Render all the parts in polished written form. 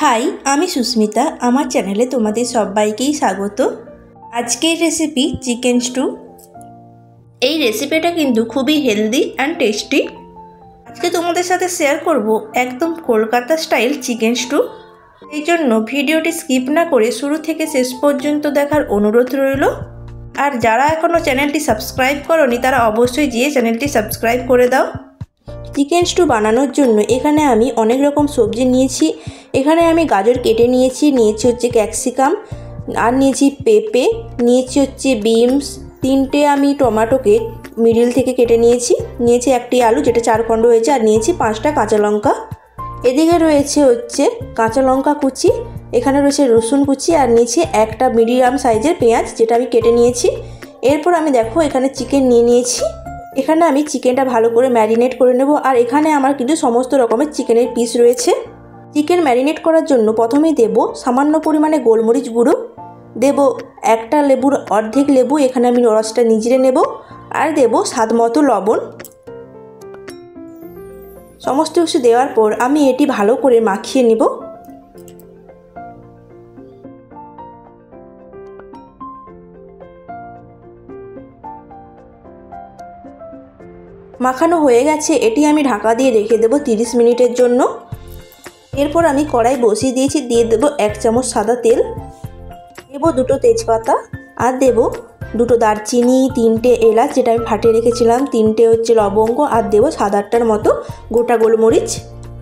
High, আমি সুস্মিতা। আমার চ্যানেলে তোমাদের সবাইকেই স্বাগত। আজকের রেসিপি চিকেন স্টু। এই রেসিপিটা কিন্তু খুবই হেলদি অ্যান্ড টেস্টি। আজকে তোমাদের সাথে শেয়ার করব একদম কলকাতা স্টাইল চিকেন স্টু। এই জন্য ভিডিওটি স্কিপ না করে শুরু থেকে শেষ পর্যন্ত দেখার অনুরোধ রইল। আর যারা এখনও চ্যানেলটি সাবস্ক্রাইব করোনি তারা অবশ্যই গিয়ে চ্যানেলটি সাবস্ক্রাইব করে দাও। চিকেন স্টু বানানোর জন্য এখানে আমি অনেক রকম সবজি নিয়েছি। এখানে আমি গাজর কেটে নিয়েছি হচ্ছে ক্যাপসিকাম, আর নিয়েছি পেঁপে, নিয়েছি হচ্ছে বিনস, 3টে আমি টমেটোকে মিডিল থেকে কেটে নিয়েছি একটি আলু যেটা 4 খণ্ড হয়েছে, আর নিয়েছি 5টা কাঁচা লঙ্কা। এদিকে রয়েছে হচ্ছে কাঁচা লঙ্কা কুচি, এখানে রয়েছে রসুন কুচি, আর নিয়েছি একটা মিডিয়াম সাইজের পেঁয়াজ যেটা আমি কেটে নিয়েছি। এরপর আমি দেখো এখানে চিকেন নিয়েছি। এখানে আমি চিকেনটা ভালো করে ম্যারিনেট করে নেব। আর এখানে আমার কিন্তু সমস্ত রকমের চিকেনের পিস রয়েছে। চিকেন ম্যারিনেট করার জন্য প্রথমেই দেব সামান্য পরিমাণে গোলমরিচ গুঁড়ো, দেব একটা লেবুর অর্ধেক লেবু, এখানে আমি রসটা নিজড়ে নেব, আর দেব স্বাদ মতো লবণ। সমস্ত কিছু দেওয়ার পর আমি এটি ভালো করে মাখিয়ে নেব। মাখানো হয়ে গেছে, এটি আমি ঢাকা দিয়ে রেখে দেব 30 মিনিটের জন্য। এরপর আমি কড়াই বসিয়ে দিয়েছি, দিয়ে দেব 1 চামচ সাদা তেল, দেব 2টো তেজপাতা, আর দেব 2টো দারচিনি, 3টে এলাচ যেটা আমি ফাটিয়ে রেখেছিলাম, 3টে হচ্ছে লবঙ্গ, আর দেব 7-8টার মতো গোটা গোলমরিচ।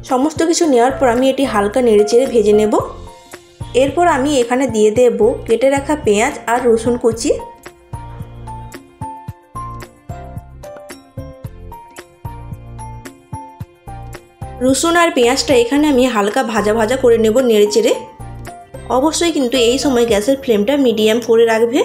সমস্ত কিছু নেওয়ার পর আমি এটি হালকা নেড়েচেড়ে ভেজে নেব। এরপর আমি এখানে দিয়ে দেব কেটে রাখা পেঁয়াজ আর রসুন কুচি। রসুন আর পেঁয়াজটা এখানে আমি হালকা ভাজা ভাজা করে নেব নেড়েচেড়ে। অবশ্যই কিন্তু এই সময় গ্যাসের ফ্লেমটা মিডিয়াম করে রাখবে।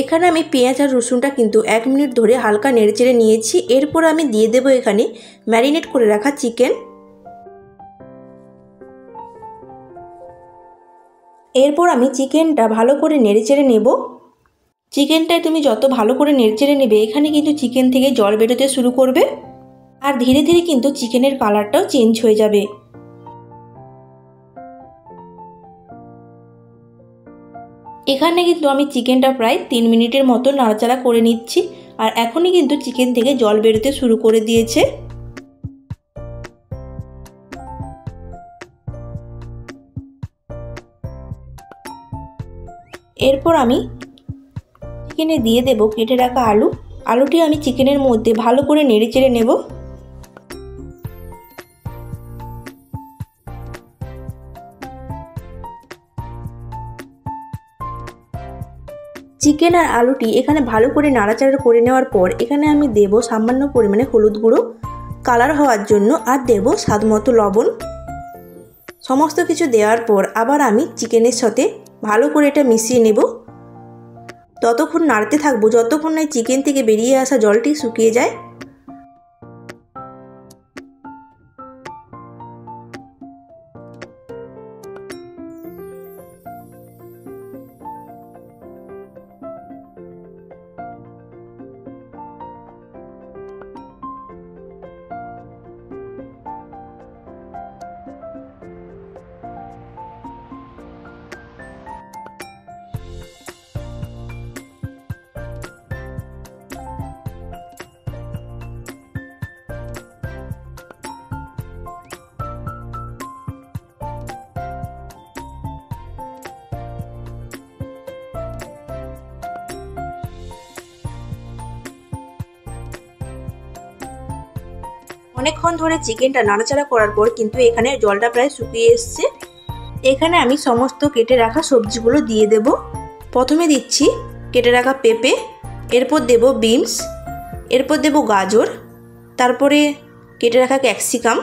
এখানে আমি পেঁয়াজ আর রসুনটা কিন্তু 1 মিনিট ধরে হালকা নেড়েচেড়ে নিয়েছি। এরপর আমি দিয়ে দেব এখানে ম্যারিনেট করে রাখা চিকেন। এরপর আমি চিকেনটা ভালো করে নেড়েচেড়ে নেব। চিকেনটায় তুমি যত ভালো করে নেড়েচেড়ে নেবে এখানে কিন্তু চিকেন থেকে জল বেরোতে শুরু করবে, আর ধীরে ধীরে কিন্তু চিকেনের কালারটাও চেঞ্জ হয়ে যাবে। এখানে কিন্তু আমি চিকেনটা প্রায় 3 মিনিটের মতো নাড়াচাড়া করে নিচ্ছি, আর এখনই কিন্তু চিকেন থেকে জল বেরোতে শুরু করে দিয়েছে। এরপর আমি চিকেনে দিয়ে দেব কেটে রাখা আলুটি আমি চিকেনের মধ্যে ভালো করে নেড়েচেড়ে নেব। চিকেন আর আলুটি এখানে ভালো করে নাড়াচাড়া করে নেওয়ার পর এখানে আমি দেব সামান্য পরিমাণে হলুদ গুঁড়ো কালার হওয়ার জন্য, আর দেব স্বাদ মতো লবণ। সমস্ত কিছু দেওয়ার পর আবার আমি চিকেনের সাথে ভালো করে এটা মিশিয়ে নেব। ততক্ষণ নাড়তে থাকবো যতক্ষণ না চিকেন থেকে বেরিয়ে আসা জলটি শুকিয়ে যায়। অনেকক্ষণ ধরে চিকেনটা নাড়াচাড়া করার পর কিন্তু এখানে জলটা প্রায় শুকিয়ে এসছে। এখানে আমি সমস্ত কেটে রাখা সবজিগুলো দিয়ে দেব। প্রথমে দিচ্ছি কেটে রাখা পেঁপে, এরপর দেব বিনস, এরপর দেব গাজর, তারপরে কেটে রাখা ক্যাপসিকাম,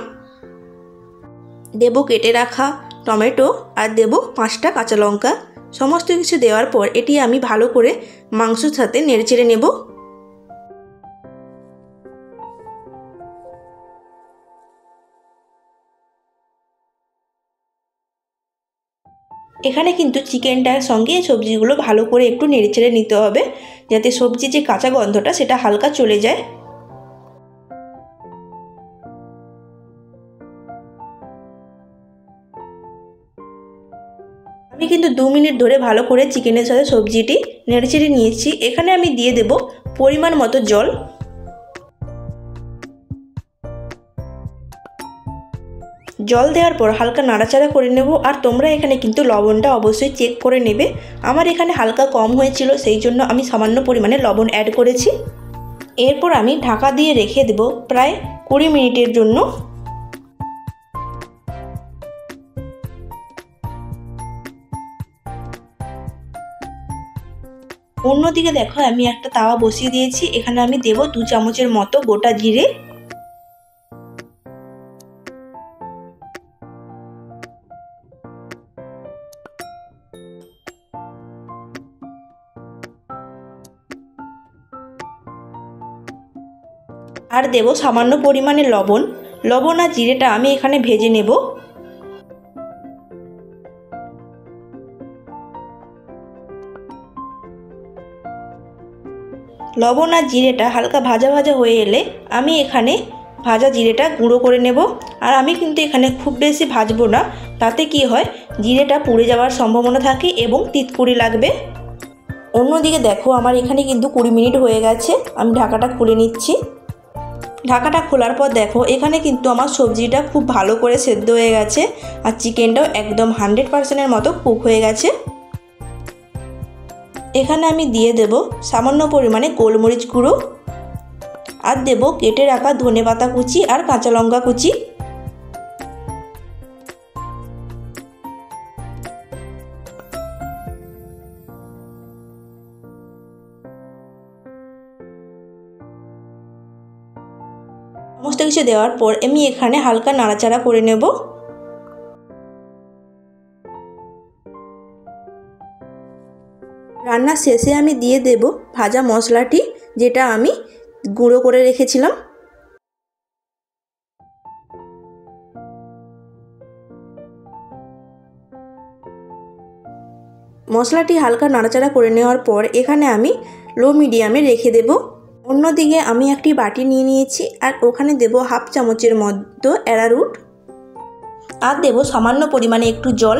দেব কেটে রাখা টমেটো, আর দেব 5টা কাঁচা লঙ্কা। সমস্ত কিছু দেওয়ার পর এটি আমি ভালো করে মাংসের সাথে নেড়েচেড়ে নেব। এখানে কিন্তু চিকেনটার সঙ্গে সবজিগুলো ভালো করে একটু নেড়েচেড়ে নিতে হবে, যাতে সবজির যে কাঁচা গন্ধটা সেটা হালকা চলে যায়। আমি কিন্তু 2 মিনিট ধরে ভালো করে চিকেনের সাথে সবজিটি নেড়েচেড়ে নিয়েছি। এখানে আমি দিয়ে দেব পরিমাণ মতো জল। জল দেওয়ার পর হালকা নাড়াচাড়া করে নেব। আর তোমরা এখানে কিন্তু লবণটা অবশ্যই চেক করে নেবে। আমার এখানে হালকা কম হয়েছিল, সেই জন্য আমি সামান্য পরিমাণে লবণ অ্যাড করেছি। এরপর আমি ঢাকা দিয়ে রেখে দেব প্রায় 20 মিনিটের জন্য। অন্যদিকে দেখো আমি একটা তাওয়া বসিয়ে দিয়েছি। এখানে আমি দেব 2 চামচের মতো গোটা জিরে। আর দেব সামান্য পরিমাণে লবণ। লবণ আর জিরেটা আমি এখানে ভেজে নেব। লবণ আর জিরেটা হালকা ভাজা ভাজা হয়ে এলে আমি এখানে ভাজা জিরেটা গুঁড়ো করে নেব। আর আমি কিন্তু এখানে খুব বেশি ভাজবো না, তাতে কি হয় জিরেটা পুড়ে যাওয়ার সম্ভাবনা থাকে এবং তিতকুড়ি লাগবে। অন্যদিকে দেখো আমার এখানে কিন্তু 20 মিনিট হয়ে গেছে। আমি ঢাকাটা খুলে নিচ্ছি। ঢাকাটা খোলার পর দেখো এখানে কিন্তু আমার সবজিটা খুব ভালো করে সেদ্ধ হয়ে গেছে আর চিকেনটাও একদম 100%-এর মতো কুক হয়ে গেছে। এখানে আমি দিয়ে দেব সামান্য পরিমাণে গোলমরিচ গুঁড়ো আর দেব কেটে রাখা ধনেপাতা কুচি আর কাঁচা লঙ্কা কুচি। সমস্ত কিছু দেওয়ার পর আমি এখানে হালকা নাড়াচাড়া করে নেব। রান্নার শেষে আমি দিয়ে দেব ভাজা মশলাটি, যেটা আমি গুঁড়ো করে রেখেছিলাম। মশলাটি হালকা নাড়াচাড়া করে নেওয়ার পর এখানে আমি লো মিডিয়ামে রেখে দেব। অন্যদিকে আমি একটি বাটি নিয়ে নিয়েছি আর ওখানে দেব 1/2 চামচের মতো অ্যারারুট আর দেব সামান্য পরিমাণে একটু জল।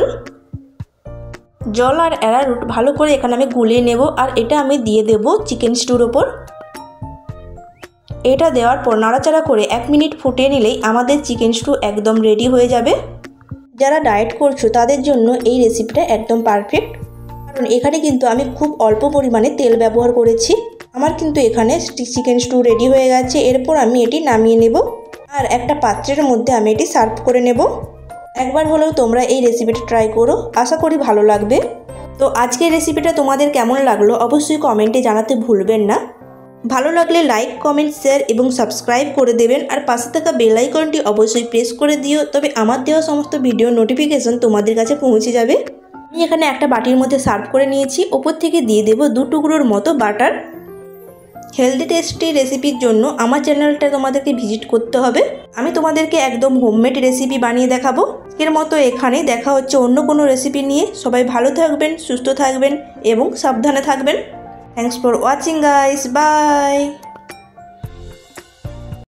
জল আর অ্যারারুট ভালো করে এখানে আমি গুলিয়ে নেব। আর এটা আমি দিয়ে দেব চিকেন স্টুর ওপর। এটা দেওয়ার পর নাড়াচাড়া করে 1 মিনিট ফুটিয়ে নিলেই আমাদের চিকেন স্টু একদম রেডি হয়ে যাবে। যারা ডায়েট করছো তাদের জন্য এই রেসিপিটা একদম পারফেক্ট, কারণ এখানে কিন্তু আমি খুব অল্প পরিমাণে তেল ব্যবহার করেছি। আমার কিন্তু এখানে চিকেন স্টু রেডি হয়ে গেছে। এরপর আমি এটি নামিয়ে নেব আর একটা পাত্রের মধ্যে আমি এটি সার্ভ করে নেব। একবার হলেও তোমরা এই রেসিপিটা ট্রাই করো, আশা করি ভালো লাগবে। তো আজকের রেসিপিটা তোমাদের কেমন লাগলো অবশ্যই কমেন্টে জানাতে ভুলবেন না। ভালো লাগলে লাইক, কমেন্ট, শেয়ার এবং সাবস্ক্রাইব করে দেবেন। আর পাশে থাকা বেল আইকনটি অবশ্যই প্রেস করে দিও, তবে আমার দেওয়া সমস্ত ভিডিও নোটিফিকেশন তোমাদের কাছে পৌঁছে যাবে। আমি এখানে একটা বাটির মধ্যে সার্ভ করে নিয়েছি। ওপর থেকে দিয়ে দেব 2 টুকরোর মতো বাটার। হেলদি টেস্টি রেসিপির জন্য আমার চ্যানেলটা তোমাদেরকে ভিজিট করতে হবে। আমি তোমাদেরকে একদম হোমমেড রেসিপি বানিয়ে দেখাবো। এর মতো এখানে দেখা হচ্ছে অন্য কোনো রেসিপি নিয়ে। সবাই ভালো থাকবেন, সুস্থ থাকবেন এবং সাবধানে থাকবেন। Thanks for watching guys, by.